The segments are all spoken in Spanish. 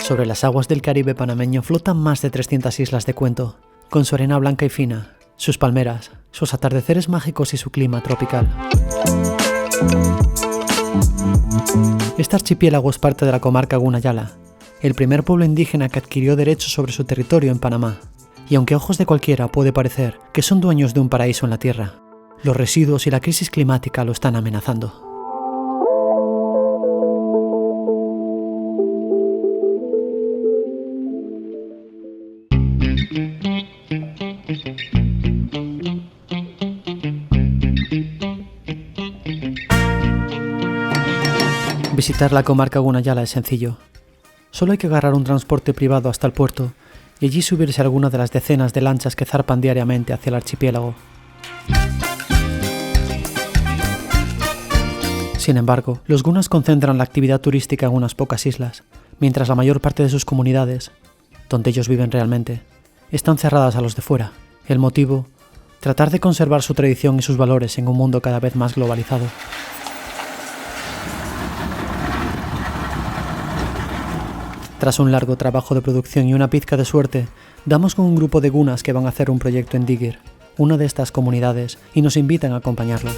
Sobre las aguas del Caribe panameño flotan más de 300 islas de cuento, con su arena blanca y fina, sus palmeras, sus atardeceres mágicos y su clima tropical. Este archipiélago es parte de la comarca Gunayala, el primer pueblo indígena que adquirió derechos sobre su territorio en Panamá. Y aunque a ojos de cualquiera puede parecer que son dueños de un paraíso en la tierra, los residuos y la crisis climática lo están amenazando. Visitar la comarca Gunayala es sencillo. Solo hay que agarrar un transporte privado hasta el puerto y allí subirse a alguna de las decenas de lanchas que zarpan diariamente hacia el archipiélago. Sin embargo, los gunas concentran la actividad turística en unas pocas islas, mientras la mayor parte de sus comunidades, donde ellos viven realmente, están cerradas a los de fuera. El motivo, tratar de conservar su tradición y sus valores en un mundo cada vez más globalizado. Tras un largo trabajo de producción y una pizca de suerte, damos con un grupo de gunas que van a hacer un proyecto en Digir, una de estas comunidades, y nos invitan a acompañarlos.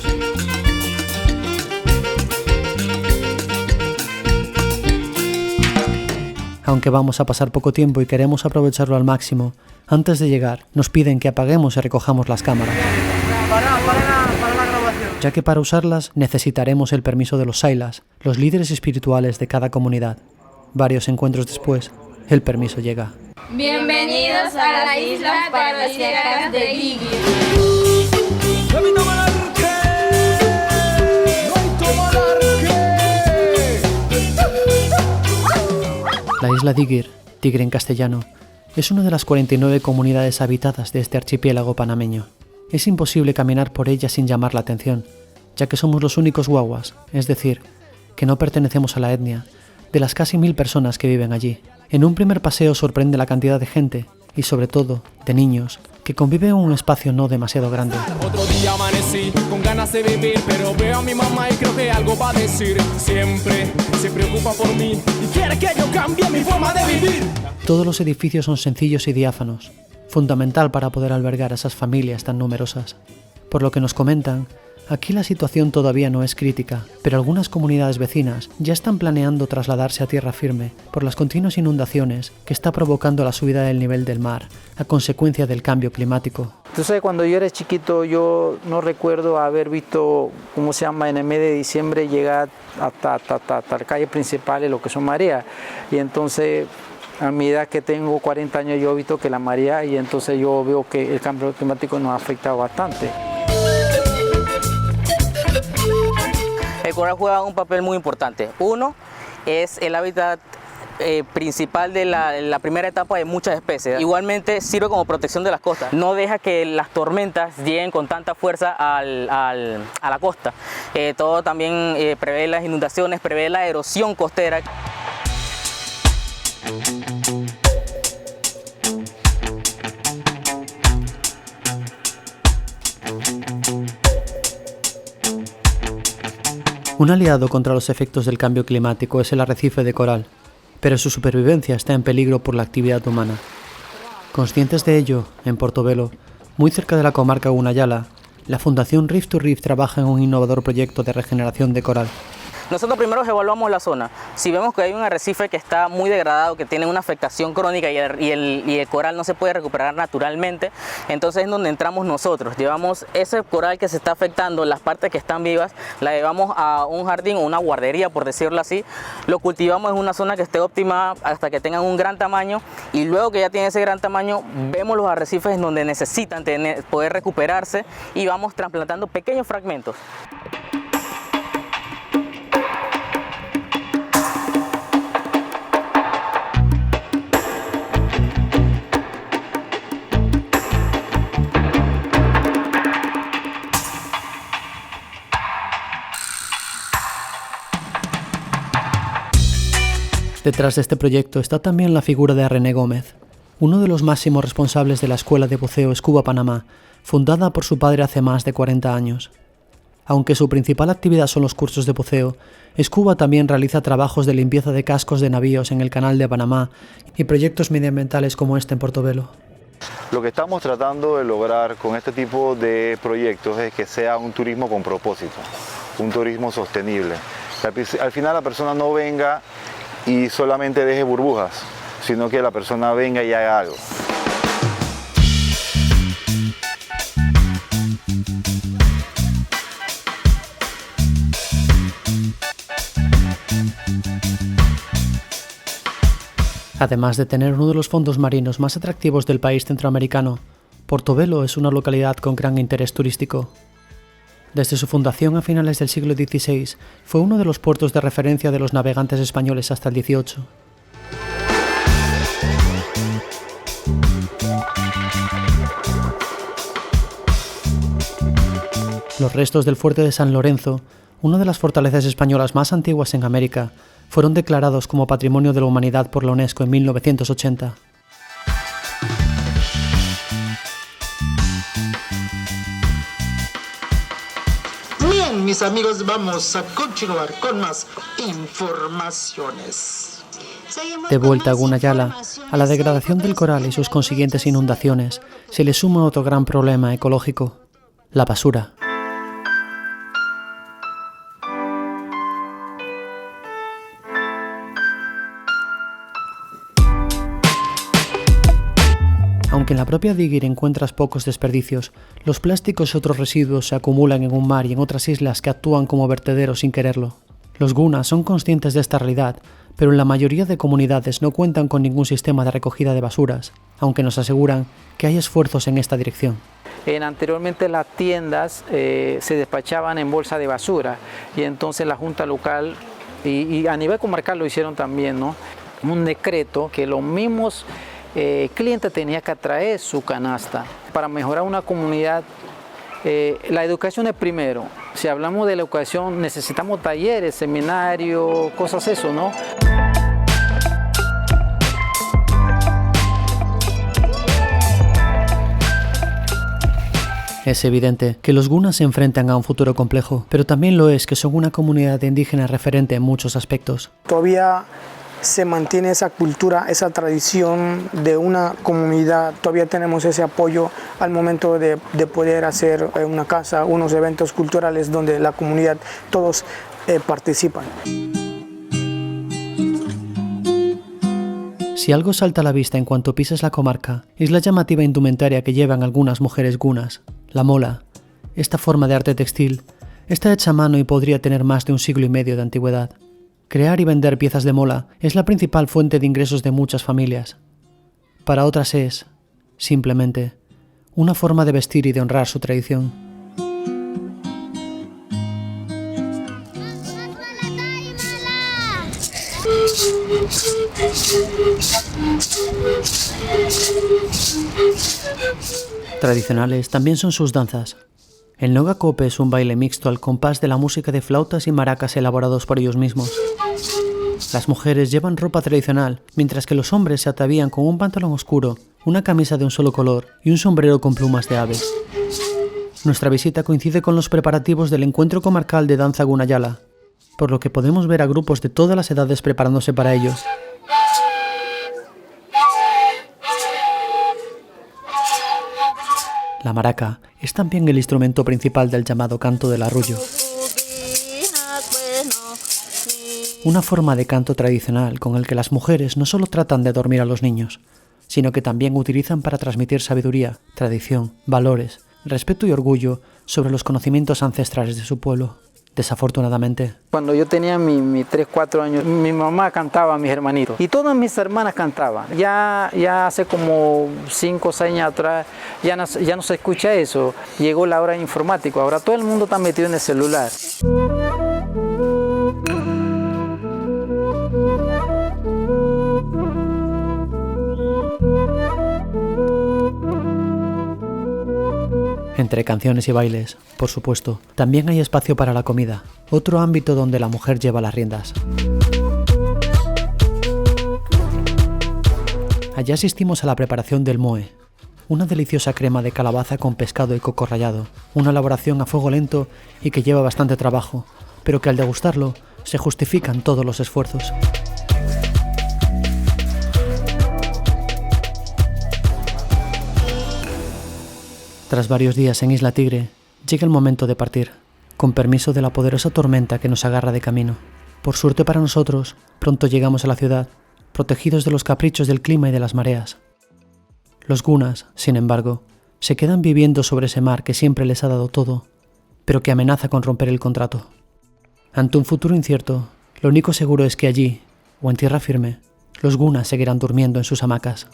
Aunque vamos a pasar poco tiempo y queremos aprovecharlo al máximo, antes de llegar nos piden que apaguemos y recojamos las cámaras, ya que para usarlas necesitaremos el permiso de los Sailas, los líderes espirituales de cada comunidad. Varios encuentros después, el permiso llega. Bienvenidos a la isla paradisíaca de Digir. La isla Digir, Tigre en castellano, es una de las 49 comunidades habitadas de este archipiélago panameño. Es imposible caminar por ella sin llamar la atención, ya que somos los únicos guaguas, es decir, que no pertenecemos a la etnia, de las casi 1000 personas que viven allí. En un primer paseo sorprende la cantidad de gente, y sobre todo, de niños, que conviven en un espacio no demasiado grande. Otro día amanecí con ganas de vivir, pero veo a mi mamá y creo que algo va a decir. Siempre se preocupa por mí y quiere que yo cambie mi forma de vivir. Todos los edificios son sencillos y diáfanos, fundamental para poder albergar a esas familias tan numerosas. Por lo que nos comentan, aquí la situación todavía no es crítica, pero algunas comunidades vecinas ya están planeando trasladarse a tierra firme por las continuas inundaciones que está provocando la subida del nivel del mar a consecuencia del cambio climático. Entonces, cuando yo era chiquito, yo no recuerdo haber visto, en el mes de diciembre llegar hasta la calle principal, lo que son mareas. Y entonces, a mi edad que tengo 40 años, yo he visto que la marea, y entonces yo veo que el cambio climático nos ha afectado bastante. El coral juega un papel muy importante. Uno, es el hábitat principal de la primera etapa de muchas especies. Igualmente sirve como protección de las costas. No deja que las tormentas lleguen con tanta fuerza a la costa. Todo también prevé las inundaciones, prevé la erosión costera. Un aliado contra los efectos del cambio climático es el arrecife de coral, pero su supervivencia está en peligro por la actividad humana. Conscientes de ello, en Portobelo, muy cerca de la comarca Gunayala, la Fundación Reef to Reef trabaja en un innovador proyecto de regeneración de coral. Nosotros primero evaluamos la zona. Si vemos que hay un arrecife que está muy degradado, que tiene una afectación crónica y el coral no se puede recuperar naturalmente, entonces es donde entramos nosotros. Llevamos ese coral que se está afectando, las partes que están vivas, la llevamos a un jardín o una guardería, por decirlo así. Lo cultivamos en una zona que esté óptima hasta que tengan un gran tamaño, y luego que ya tiene ese gran tamaño, vemos los arrecifes en donde necesitan poder recuperarse y vamos trasplantando pequeños fragmentos. Detrás de este proyecto está también la figura de René Gómez, uno de los máximos responsables de la Escuela de Buceo Scuba Panamá, fundada por su padre hace más de 40 años. Aunque su principal actividad son los cursos de buceo, Scuba también realiza trabajos de limpieza de cascos de navíos en el Canal de Panamá y proyectos medioambientales como este en Portobelo. Lo que estamos tratando de lograr con este tipo de proyectos es que sea un turismo con propósito, un turismo sostenible. Que al final la persona no venga y solamente deje burbujas, sino que la persona venga y haga algo. Además de tener uno de los fondos marinos más atractivos del país centroamericano, Portobelo es una localidad con gran interés turístico. Desde su fundación a finales del siglo XVI, fue uno de los puertos de referencia de los navegantes españoles hasta el XVIII. Los restos del fuerte de San Lorenzo, una de las fortalezas españolas más antiguas en América, fueron declarados como Patrimonio de la Humanidad por la UNESCO en 1980. Bien, mis amigos, vamos a continuar con más informaciones. De vuelta a Gunayala, a la degradación del coral y sus consiguientes inundaciones, se le suma otro gran problema ecológico: la basura. Aunque en la propia Digir encuentras pocos desperdicios, los plásticos y otros residuos se acumulan en un mar y en otras islas que actúan como vertederos sin quererlo. Los gunas son conscientes de esta realidad, pero en la mayoría de comunidades no cuentan con ningún sistema de recogida de basuras, aunque nos aseguran que hay esfuerzos en esta dirección. Anteriormente las tiendas se despachaban en bolsa de basura y entonces la Junta Local y a nivel comarcal lo hicieron también, ¿no? Un decreto que los mismos cliente tenía que traer su canasta. Para mejorar una comunidad, la educación es primero. Si hablamos de la educación, necesitamos talleres, seminarios, cosas eso, ¿no? Es evidente que los gunas se enfrentan a un futuro complejo, pero también lo es que son una comunidad indígena referente en muchos aspectos. Todavía se mantiene esa cultura, esa tradición de una comunidad, todavía tenemos ese apoyo al momento de poder hacer una casa, unos eventos culturales donde la comunidad, todos participan. Si algo salta a la vista en cuanto pisas la comarca, es la llamativa indumentaria que llevan algunas mujeres gunas. La mola, esta forma de arte textil, está hecha a mano y podría tener más de un siglo y medio de antigüedad. Crear y vender piezas de mola es la principal fuente de ingresos de muchas familias. Para otras es, simplemente, una forma de vestir y de honrar su tradición. Tradicionales también son sus danzas. El Noga Cope es un baile mixto al compás de la música de flautas y maracas elaborados por ellos mismos. Las mujeres llevan ropa tradicional, mientras que los hombres se atavían con un pantalón oscuro, una camisa de un solo color y un sombrero con plumas de aves. Nuestra visita coincide con los preparativos del encuentro comarcal de danza Gunayala, por lo que podemos ver a grupos de todas las edades preparándose para ellos. La maraca es también el instrumento principal del llamado canto del arrullo. Una forma de canto tradicional con el que las mujeres no solo tratan de dormir a los niños, sino que también utilizan para transmitir sabiduría, tradición, valores, respeto y orgullo sobre los conocimientos ancestrales de su pueblo. Desafortunadamente. Cuando yo tenía mis 3, 4 años, mi mamá cantaba a mis hermanitos y todas mis hermanas cantaban. Ya hace como 5 o 6 años atrás ya no se escucha eso. Llegó la hora de informático, ahora todo el mundo está metido en el celular. Entre canciones y bailes, por supuesto, también hay espacio para la comida, otro ámbito donde la mujer lleva las riendas. Allá asistimos a la preparación del moe, una deliciosa crema de calabaza con pescado y coco rallado, una elaboración a fuego lento y que lleva bastante trabajo, pero que al degustarlo se justifican todos los esfuerzos. Tras varios días en Isla Tigre, llega el momento de partir, con permiso de la poderosa tormenta que nos agarra de camino. Por suerte para nosotros, pronto llegamos a la ciudad, protegidos de los caprichos del clima y de las mareas. Los gunas, sin embargo, se quedan viviendo sobre ese mar que siempre les ha dado todo, pero que amenaza con romper el contrato. Ante un futuro incierto, lo único seguro es que allí, o en tierra firme, los gunas seguirán durmiendo en sus hamacas.